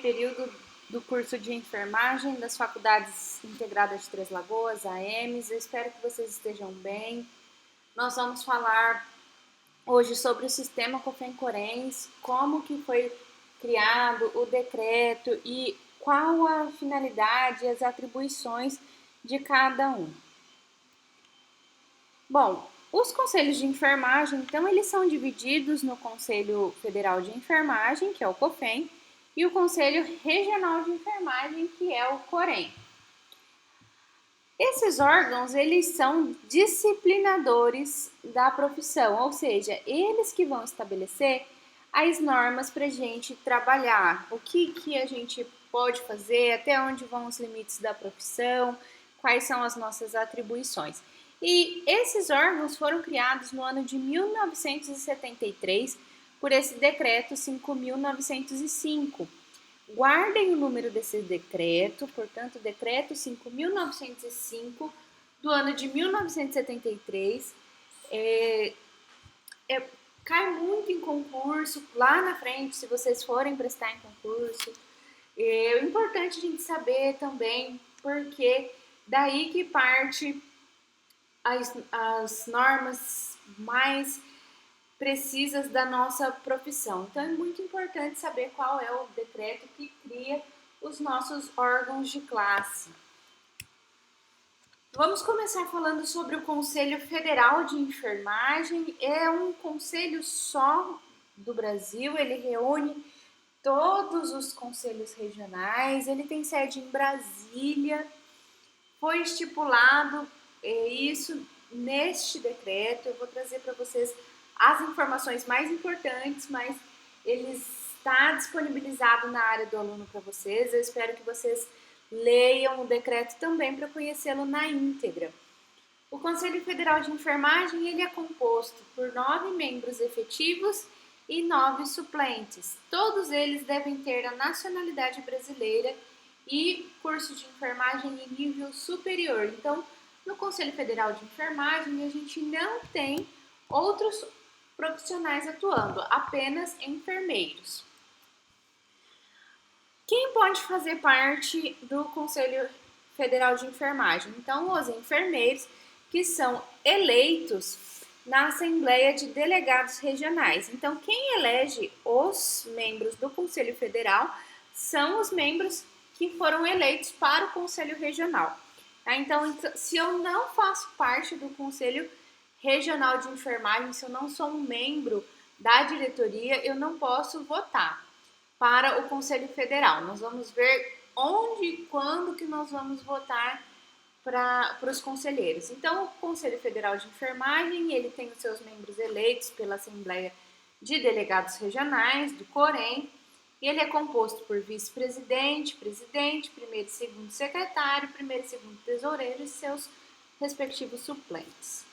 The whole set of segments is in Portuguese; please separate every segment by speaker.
Speaker 1: período do curso de enfermagem das Faculdades Integradas de Três Lagoas, AEMS. Eu espero que vocês estejam bem. Nós vamos falar hoje sobre o sistema COFEN-CORENS, como que foi criado o decreto e qual a finalidade e as atribuições de cada um. Bom, os conselhos de enfermagem, então, eles são divididos no Conselho Federal de Enfermagem, que é o COFEN, e o Conselho Regional de Enfermagem, que é o COREN. Esses órgãos, eles são disciplinadores da profissão, ou seja, eles que vão estabelecer as normas para a gente trabalhar, o que a gente pode fazer, até onde vão os limites da profissão, quais são as nossas atribuições. E esses órgãos foram criados no ano de 1973 por esse decreto 5.905. Guardem o número desse decreto, portanto, decreto 5.905 do ano de 1973. Cai muito em concurso, lá na frente, se vocês forem prestar em concurso. É importante a gente saber também, porque daí que parte as normas mais precisas da nossa profissão. Então é muito importante saber qual é o decreto que cria os nossos órgãos de classe. Vamos começar falando sobre o Conselho Federal de Enfermagem. É um conselho só do Brasil, ele reúne todos os conselhos regionais, ele tem sede em Brasília. Foi estipulado isso neste decreto. Eu vou trazer para vocês as informações mais importantes, mas ele está disponibilizado na área do aluno para vocês. Eu espero que vocês leiam o decreto também para conhecê-lo na íntegra. O Conselho Federal de Enfermagem ele é composto por 9 membros efetivos e 9 suplentes. Todos eles devem ter a nacionalidade brasileira e curso de enfermagem em nível superior. Então, no Conselho Federal de Enfermagem, a gente não tem outros profissionais atuando, apenas enfermeiros. Quem pode fazer parte do Conselho Federal de Enfermagem? Então, os enfermeiros que são eleitos na Assembleia de Delegados Regionais. Então, quem elege os membros do Conselho Federal são os membros que foram eleitos para o Conselho Regional. Então, se eu não faço parte do Conselho Regional de Enfermagem, se eu não sou um membro da diretoria, eu não posso votar para o Conselho Federal. Nós vamos ver onde e quando que nós vamos votar para os conselheiros. Então, o Conselho Federal de Enfermagem, ele tem os seus membros eleitos pela Assembleia de Delegados Regionais, do COREN. Ele é composto por vice-presidente, presidente, primeiro e segundo secretário, primeiro e segundo tesoureiro e seus respectivos suplentes.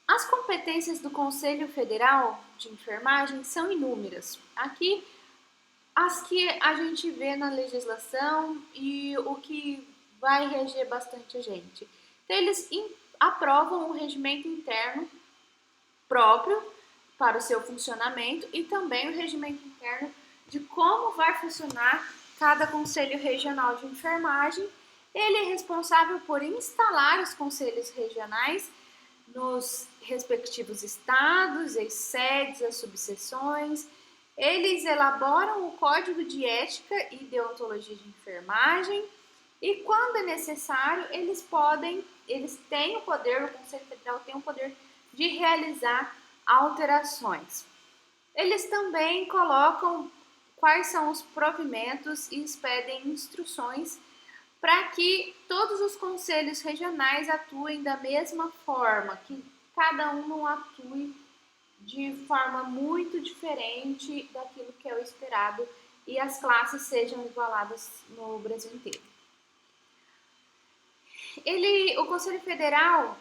Speaker 1: As competências do Conselho Federal de Enfermagem são inúmeras. Aqui, as que a gente vê na legislação e o que vai reger bastante a gente. Então, eles aprovam um regimento interno próprio para o seu funcionamento e também o regimento interno de como vai funcionar cada Conselho Regional de Enfermagem. Ele é responsável por instalar os conselhos regionais nos respectivos estados, as sedes, as subseções. Eles elaboram o Código de Ética e Deontologia de Enfermagem e, quando é necessário, eles têm o poder, o Conselho Federal tem o poder de realizar alterações. Eles também colocam quais são os provimentos e expedem instruções para que todos os conselhos regionais atuem da mesma forma, que cada um não atue de forma muito diferente daquilo que é o esperado e as classes sejam igualadas no Brasil inteiro. O Conselho Federal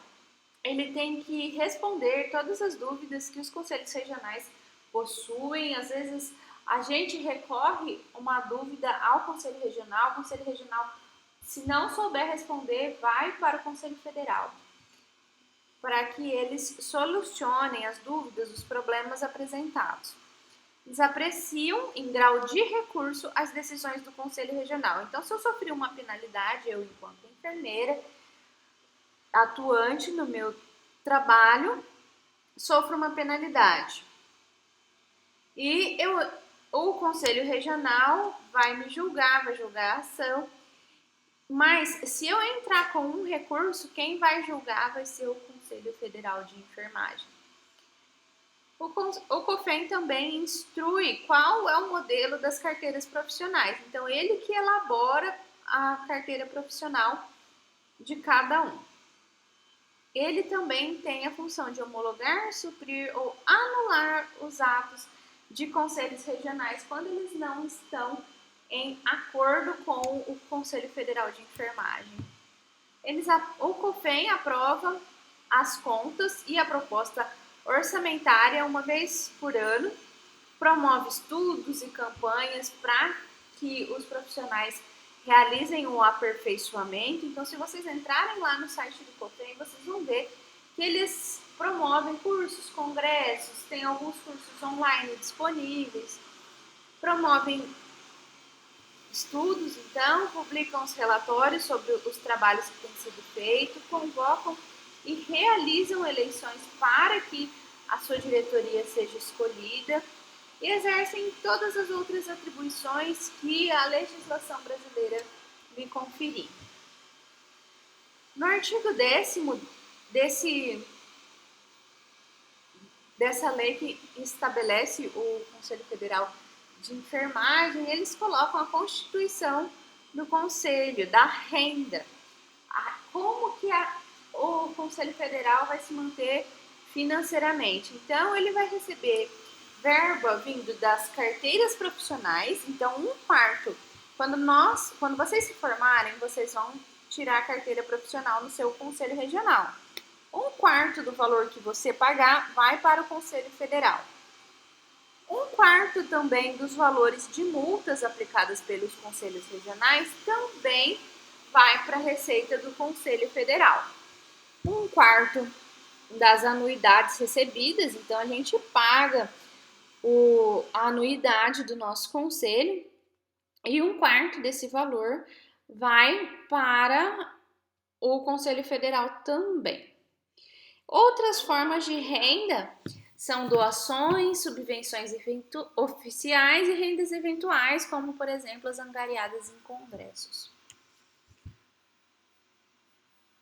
Speaker 1: ele tem que responder todas as dúvidas que os conselhos regionais possuem. Às vezes a gente recorre uma dúvida ao Conselho Regional, o Conselho Regional, se não souber responder, vai para o Conselho Federal, para que eles solucionem as dúvidas, os problemas apresentados. eles apreciam em grau de recurso as decisões do Conselho Regional. Então, se eu sofri uma penalidade, eu, enquanto enfermeira, atuante no meu trabalho, sofro uma penalidade. E o Conselho Regional vai me julgar, vai julgar a ação. Mas se eu entrar com um recurso, quem vai julgar vai ser o Conselho Federal de Enfermagem. O COFEN também instrui qual é o modelo das carteiras profissionais. Então, ele que elabora a carteira profissional de cada um. Ele também tem a função de homologar, suprir ou anular os atos de conselhos regionais quando eles não estão em acordo com o Conselho Federal de Enfermagem. O COFEN aprova as contas e a proposta orçamentária uma vez por ano, promove estudos e campanhas para que os profissionais realizem o aperfeiçoamento. Então, se vocês entrarem lá no site do COFEN, vocês vão ver que eles promovem cursos, congressos, tem alguns cursos online disponíveis, promovem estudos, então, publicam os relatórios sobre os trabalhos que têm sido feitos, convocam e realizam eleições para que a sua diretoria seja escolhida e exercem todas as outras atribuições que a legislação brasileira lhe conferir. No artigo 10º dessa lei que estabelece o Conselho Federal de Enfermagem, eles colocam a constituição do Conselho, da renda, como que o Conselho Federal vai se manter financeiramente. Então, ele vai receber verba vindo das carteiras profissionais. Então, 1/4, quando vocês se formarem, vocês vão tirar a carteira profissional no seu Conselho Regional. 1/4 do valor que você pagar vai para o Conselho Federal. 1/4 também dos valores de multas aplicadas pelos conselhos regionais também vai para a receita do Conselho Federal. 1/4 das anuidades recebidas, então a gente paga a anuidade do nosso conselho e 1/4 desse valor vai para o Conselho Federal também. Outras formas de renda são doações, subvenções oficiais e rendas eventuais, como, por exemplo, as angariadas em congressos.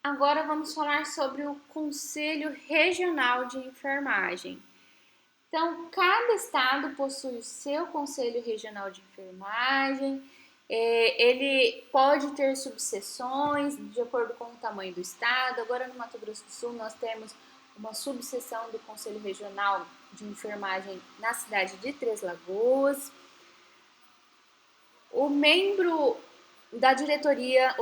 Speaker 1: Agora vamos falar sobre o Conselho Regional de Enfermagem. Então, cada estado possui o seu Conselho Regional de Enfermagem. Ele pode ter subseções de acordo com o tamanho do estado. Agora, no Mato Grosso do Sul, nós temos uma subseção do Conselho Regional de Enfermagem na cidade de Três Lagoas. Os membros da diretoria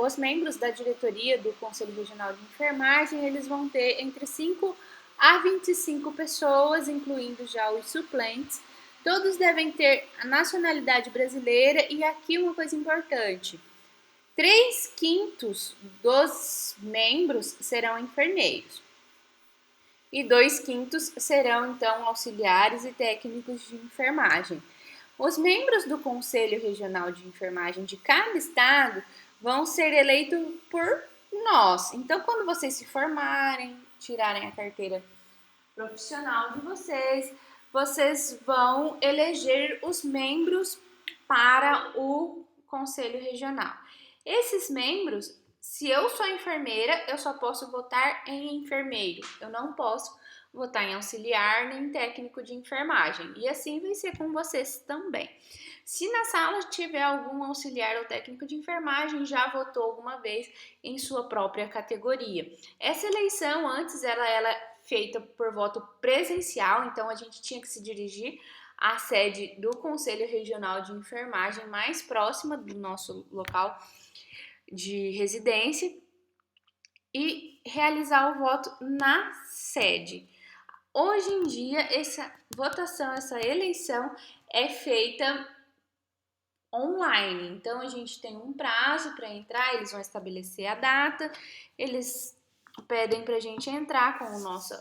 Speaker 1: do Conselho Regional de Enfermagem, eles vão ter entre 5 a 25 pessoas, incluindo já os suplentes. Todos devem ter a nacionalidade brasileira e aqui uma coisa importante: 3/5 dos membros serão enfermeiros e 2/5 serão, então, auxiliares e técnicos de enfermagem. Os membros do Conselho Regional de Enfermagem de cada estado vão ser eleitos por nós. Então, quando vocês se formarem, tirarem a carteira profissional de vocês vão eleger os membros para o Conselho Regional. Esses membros, se eu sou enfermeira, eu só posso votar em enfermeiro. Eu não posso votar em auxiliar nem técnico de enfermagem. E assim vai ser com vocês também. Se na sala tiver algum auxiliar ou técnico de enfermagem, já votou alguma vez em sua própria categoria. Essa eleição antes ela feita por voto presencial, então a gente tinha que se dirigir à sede do Conselho Regional de Enfermagem mais próxima do nosso local de residência e realizar o voto na sede. Hoje em dia, essa votação, essa eleição é feita online. Então, a gente tem um prazo para entrar, eles vão estabelecer a data, eles pedem para a gente entrar com o nosso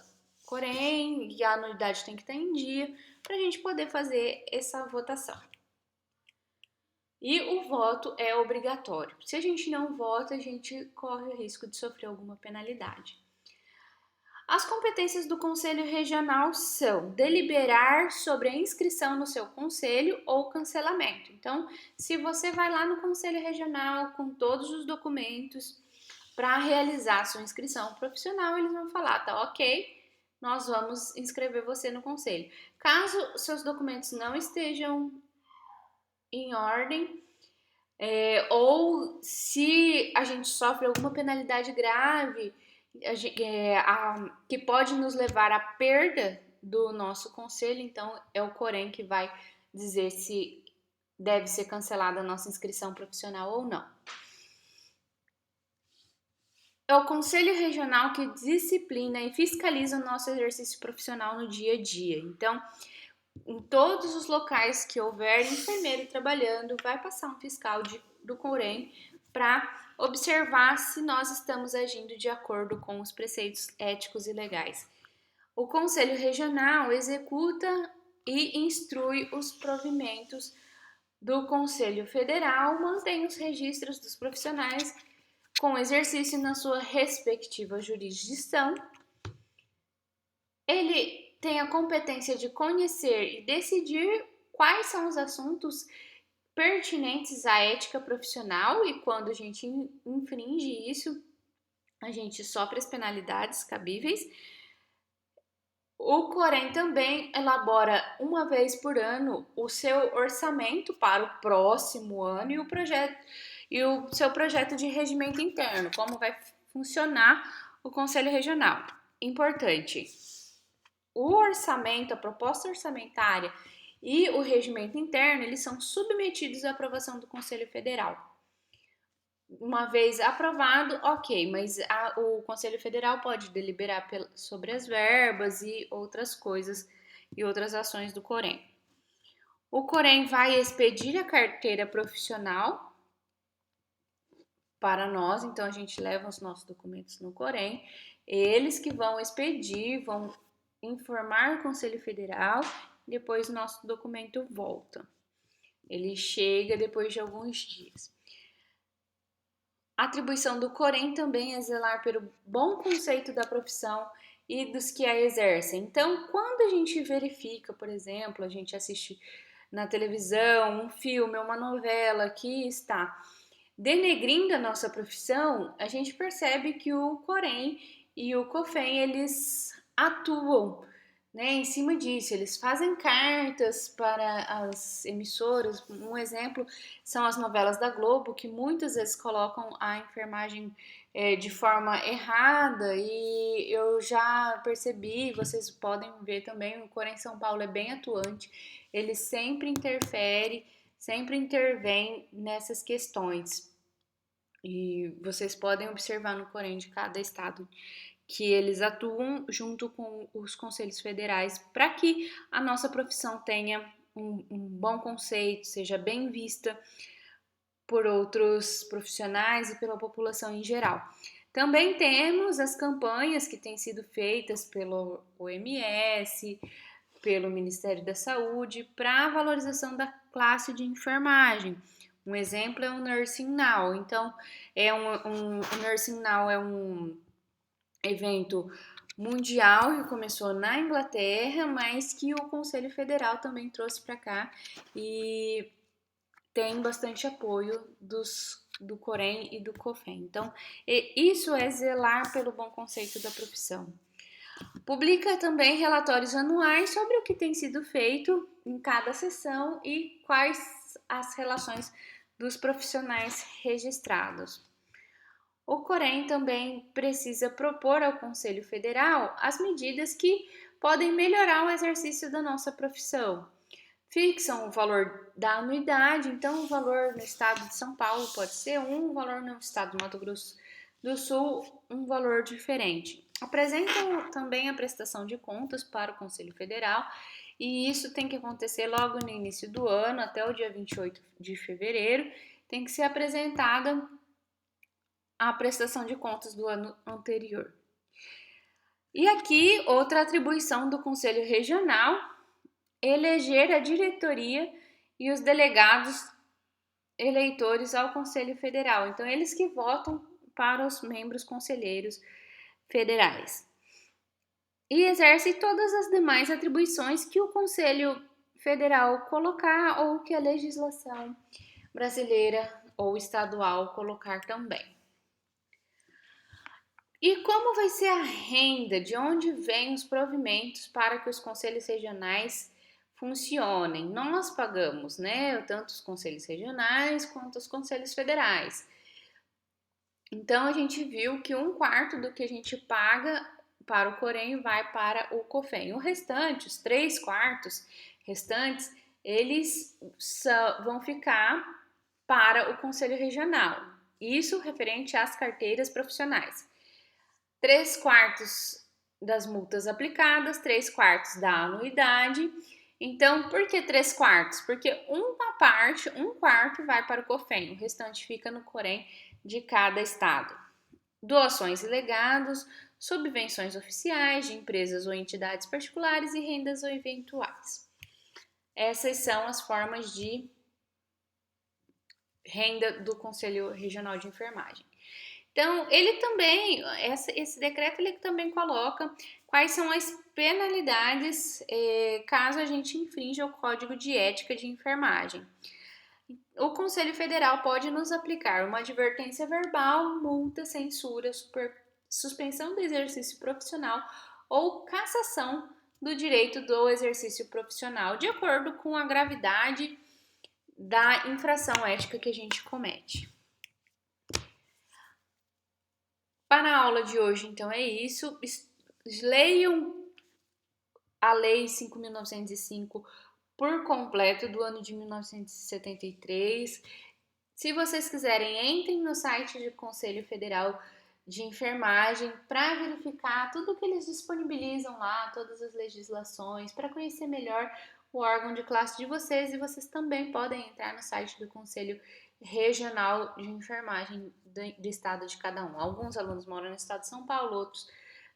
Speaker 1: Corém, e a anuidade tem que estar em dia, para a gente poder fazer essa votação. E o voto é obrigatório. Se a gente não vota, a gente corre o risco de sofrer alguma penalidade. As competências do Conselho Regional são deliberar sobre a inscrição no seu conselho ou cancelamento. Então, se você vai lá no Conselho Regional com todos os documentos para realizar a sua inscrição profissional, eles vão falar, tá ok, nós vamos inscrever você no conselho. Caso seus documentos não estejam em ordem, ou se a gente sofre alguma penalidade grave, que pode nos levar à perda do nosso conselho, então é o Corem que vai dizer se deve ser cancelada a nossa inscrição profissional ou não. É o Conselho Regional que disciplina e fiscaliza o nosso exercício profissional no dia a dia. Então, em todos os locais que houver enfermeiro trabalhando, vai passar um fiscal do Corem para observar se nós estamos agindo de acordo com os preceitos éticos e legais. O Conselho Regional executa e instrui os provimentos do Conselho Federal, mantém os registros dos profissionais com exercício na sua respectiva jurisdição. Ele tem a competência de conhecer e decidir quais são os assuntos pertinentes à ética profissional e quando a gente infringe isso, a gente sofre as penalidades cabíveis. O Corem também elabora uma vez por ano o seu orçamento para o próximo ano e o seu projeto de regimento interno, como vai funcionar o Conselho Regional. Importante, o orçamento, a proposta orçamentária e o regimento interno, eles são submetidos à aprovação do Conselho Federal. Uma vez aprovado, ok, mas o Conselho Federal pode deliberar sobre as verbas e outras coisas e outras ações do Corem. O Corem vai expedir a carteira profissional para nós, então a gente leva os nossos documentos no Corem, eles que vão expedir, vão informar o Conselho Federal, depois nosso documento volta. Ele chega depois de alguns dias. A atribuição do Corem também é zelar pelo bom conceito da profissão e dos que a exercem. Então, quando a gente verifica, por exemplo, a gente assiste na televisão um filme, uma novela que está denegrindo a nossa profissão, a gente percebe que o Corem e o COFEM, eles atuam, né, em cima disso. Eles fazem cartas para as emissoras. Um exemplo são as novelas da Globo, que muitas vezes colocam a enfermagem de forma errada, e eu já percebi, vocês podem ver também, o Corem São Paulo é bem atuante, ele sempre interfere, sempre intervém nessas questões. E vocês podem observar no Corem de cada estado que eles atuam junto com os conselhos federais para que a nossa profissão tenha um bom conceito, seja bem vista por outros profissionais e pela população em geral. Também temos as campanhas que têm sido feitas pelo OMS, pelo Ministério da Saúde, para a valorização da classe de enfermagem. Um exemplo é o Nursing Now. Então, o Nursing Now é um evento mundial que começou na Inglaterra, mas que o Conselho Federal também trouxe para cá e tem bastante apoio do Corem e do COFEM. Então, isso é zelar pelo bom conceito da profissão. Publica também relatórios anuais sobre o que tem sido feito em cada sessão e quais as relações dos profissionais registrados. O Corem também precisa propor ao Conselho Federal as medidas que podem melhorar o exercício da nossa profissão. Fixam o valor da anuidade, então o valor no estado de São Paulo pode ser um, o valor no estado do Mato Grosso do Sul, um valor diferente. Apresentam também a prestação de contas para o Conselho Federal, e isso tem que acontecer logo no início do ano, até o dia 28 de fevereiro, tem que ser apresentada a prestação de contas do ano anterior. E aqui, outra atribuição do Conselho Regional eleger a diretoria e os delegados eleitores ao Conselho Federal. Então, eles que votam para os membros conselheiros federais. E exerce todas as demais atribuições que o Conselho Federal colocar ou que a legislação brasileira ou estadual colocar também. E como vai ser a renda? De onde vêm os provimentos para que os conselhos regionais funcionem? Nós pagamos, né? Tanto os conselhos regionais quanto os conselhos federais. Então a gente viu que 1/4 do que a gente paga para o Corém vai para o COFEN. O restante, os 3/4 restantes, eles vão ficar para o Conselho Regional. Isso referente às carteiras profissionais. 3/4 das multas aplicadas, 3/4 da anuidade. Então, por que 3/4? Porque uma parte, 1/4 vai para o COFEN, o restante fica no Corém de cada estado. Doações e legados, subvenções oficiais de empresas ou entidades particulares e rendas ou eventuais. Essas são as formas de renda do Conselho Regional de Enfermagem. Então, ele também, esse decreto, ele também coloca quais são as penalidades caso a gente infrinja o Código de Ética de Enfermagem. O Conselho Federal pode nos aplicar uma advertência verbal, multa, censura, suspensão do exercício profissional ou cassação do direito do exercício profissional, de acordo com a gravidade da infração ética que a gente comete. Para a aula de hoje, então, é isso. Leiam a Lei 5.905 por completo do ano de 1973. Se vocês quiserem, entrem no site do Conselho Federal de Enfermagem para verificar tudo que eles disponibilizam lá, todas as legislações, para conhecer melhor o órgão de classe de vocês. E vocês também podem entrar no site do Conselho Regional de Enfermagem do estado de cada um. Alguns alunos moram no estado de São Paulo, outros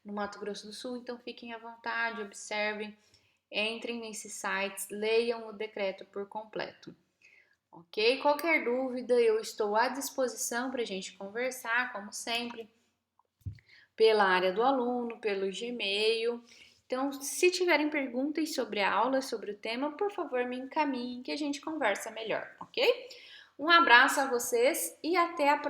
Speaker 1: no Mato Grosso do Sul, então fiquem à vontade, observem, entrem nesses sites, leiam o decreto por completo. Ok? Qualquer dúvida, eu estou à disposição para a gente conversar, como sempre, pela área do aluno, pelo Gmail. Então, se tiverem perguntas sobre a aula, sobre o tema, por favor, me encaminhem que a gente conversa melhor, ok? Um abraço a vocês e até a próxima.